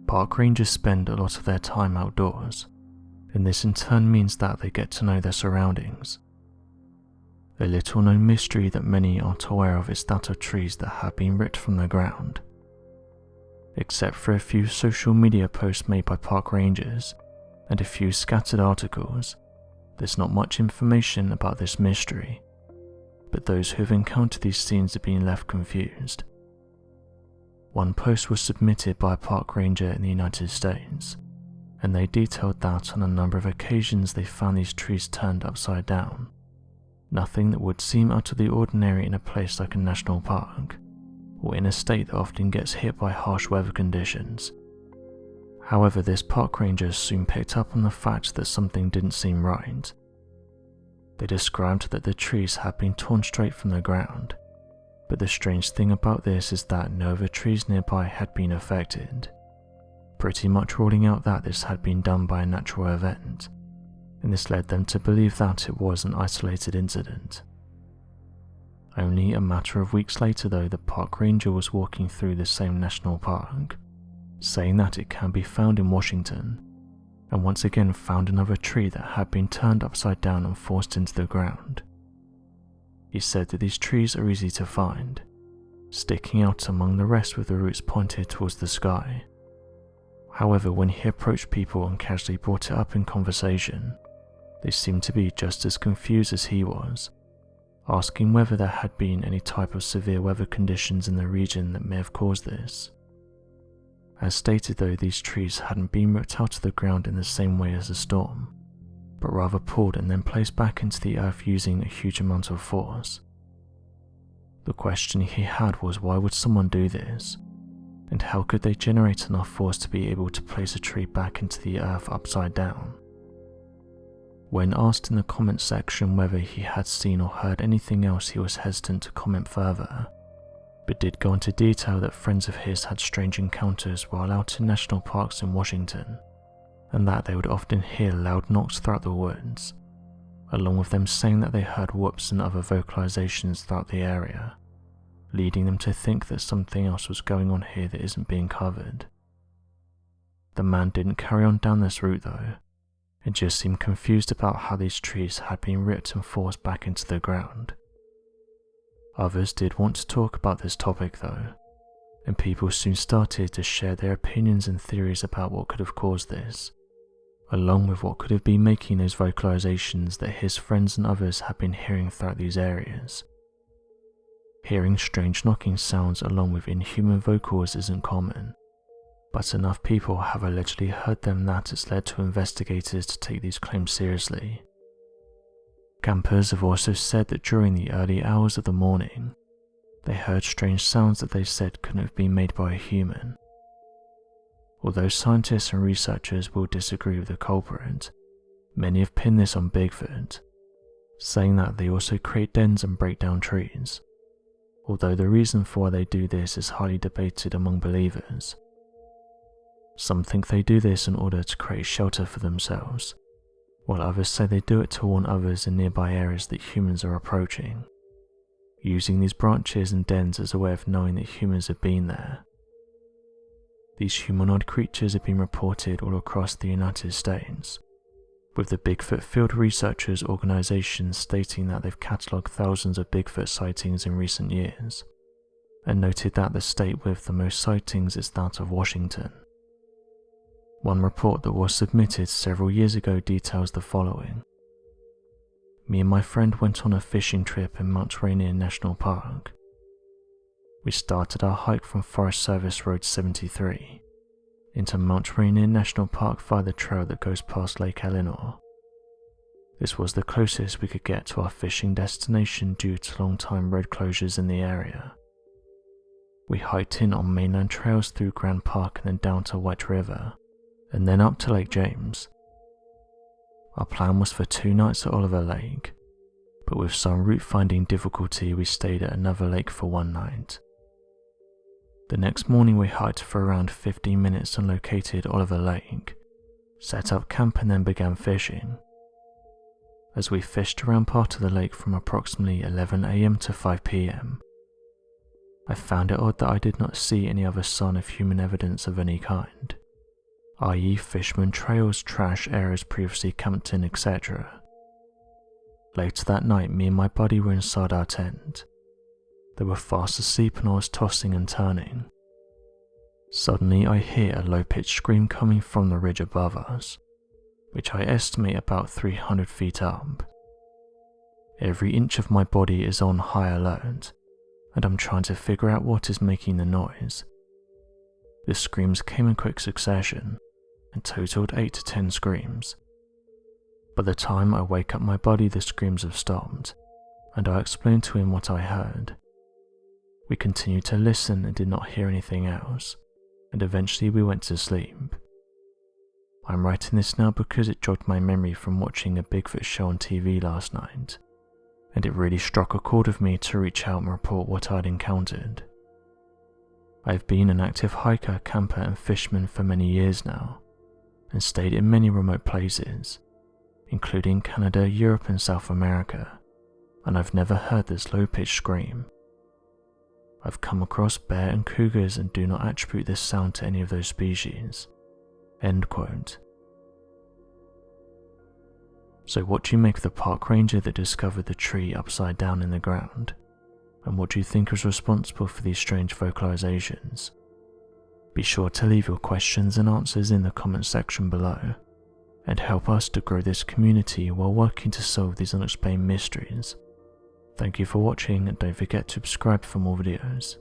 Park rangers spend a lot of their time outdoors, and this in turn means that they get to know their surroundings. A little known mystery that many aren't aware of is that of trees that have been ripped from the ground. Except for a few social media posts made by park rangers and a few scattered articles, there's not much information about this mystery, but those who have encountered these scenes have been left confused. One post was submitted by a park ranger in the United States, and they detailed that on a number of occasions they found these trees turned upside down. Nothing that would seem out of the ordinary in a place like a national park, or in a state that often gets hit by harsh weather conditions. However, this park ranger soon picked up on the fact that something didn't seem right. They described that the trees had been torn straight from the ground, but the strange thing about this is that no other trees nearby had been affected, pretty much ruling out that this had been done by a natural event, and this led them to believe that it was an isolated incident. Only a matter of weeks later though, the park ranger was walking through the same national park, saying that it can be found in Washington, and once again found another tree that had been turned upside down and forced into the ground. He said that these trees are easy to find, sticking out among the rest with the roots pointed towards the sky. However, when he approached people and casually brought it up in conversation, they seemed to be just as confused as he was, asking whether there had been any type of severe weather conditions in the region that may have caused this. As stated though, these trees hadn't been ripped out of the ground in the same way as a storm, but rather pulled and then placed back into the earth using a huge amount of force. The question he had was, why would someone do this, and how could they generate enough force to be able to place a tree back into the earth upside down? When asked in the comment section whether he had seen or heard anything else, he was hesitant to comment further, but did go into detail that friends of his had strange encounters while out in national parks in Washington, and that they would often hear loud knocks throughout the woods, along with them saying that they heard whoops and other vocalizations throughout the area, leading them to think that something else was going on here that isn't being covered. The man didn't carry on down this route though, and just seemed confused about how these trees had been ripped and forced back into the ground. Others did want to talk about this topic though, and people soon started to share their opinions and theories about what could have caused this, along with what could have been making those vocalizations that his friends and others had been hearing throughout these areas. Hearing strange knocking sounds along with inhuman vocals isn't common, but enough people have allegedly heard them that it's led to investigators to take these claims seriously. Campers have also said that during the early hours of the morning, they heard strange sounds that they said couldn't have been made by a human. Although scientists and researchers will disagree with the culprit, many have pinned this on Bigfoot, saying that they also create dens and break down trees, although the reason for why they do this is highly debated among believers. Some think they do this in order to create shelter for themselves, while others say they do it to warn others in nearby areas that humans are approaching, using these branches and dens as a way of knowing that humans have been there. These humanoid creatures have been reported all across the United States, with the Bigfoot Field Researchers organization stating that they've catalogued thousands of Bigfoot sightings in recent years, and noted that the state with the most sightings is that of Washington. One report that was submitted several years ago details the following. Me and my friend went on a fishing trip in Mount Rainier National Park. We started our hike from Forest Service Road 73 into Mount Rainier National Park via the trail that goes past Lake Elinor. This was the closest we could get to our fishing destination due to long-time road closures in the area. We hiked in on mainland trails through Grand Park and then down to White River, and then up to Lake James. Our plan was for 2 nights at Oliver Lake, but with some route finding difficulty we stayed at another lake for 1 night. The next morning we hiked for around 15 minutes and located Oliver Lake, set up camp and then began fishing. As we fished around part of the lake from approximately 11 AM to 5 PM, I found it odd that I did not see any other sign of human evidence of any kind. i.e. fishermen trails, trash areas previously camped in, etc. Later that night, me and my buddy were inside our tent. They were fast asleep and I was tossing and turning. Suddenly I hear a low-pitched scream coming from the ridge above us, which I estimate about 300 feet up. Every inch of my body is on high alert, and I'm trying to figure out what is making the noise. The screams came in quick succession, and totaled 8 to 10 screams. By the time I wake up my buddy, the screams have stopped, and I explained to him what I heard. We continued to listen and did not hear anything else, and eventually we went to sleep. I'm writing this now because it jogged my memory from watching a Bigfoot show on TV last night, and it really struck a chord with me to reach out and report what I'd encountered. I've been an active hiker, camper and fisherman for many years now, and stayed in many remote places, including Canada, Europe and South America, and I've never heard this low-pitched scream. I've come across bear and cougars and do not attribute this sound to any of those species." End quote. So what do you make of the park ranger that discovered the tree upside down in the ground? And what do you think is responsible for these strange vocalizations? Be sure to leave your questions and answers in the comment section below, and help us to grow this community while working to solve these unexplained mysteries. Thank you for watching, and don't forget to subscribe for more videos.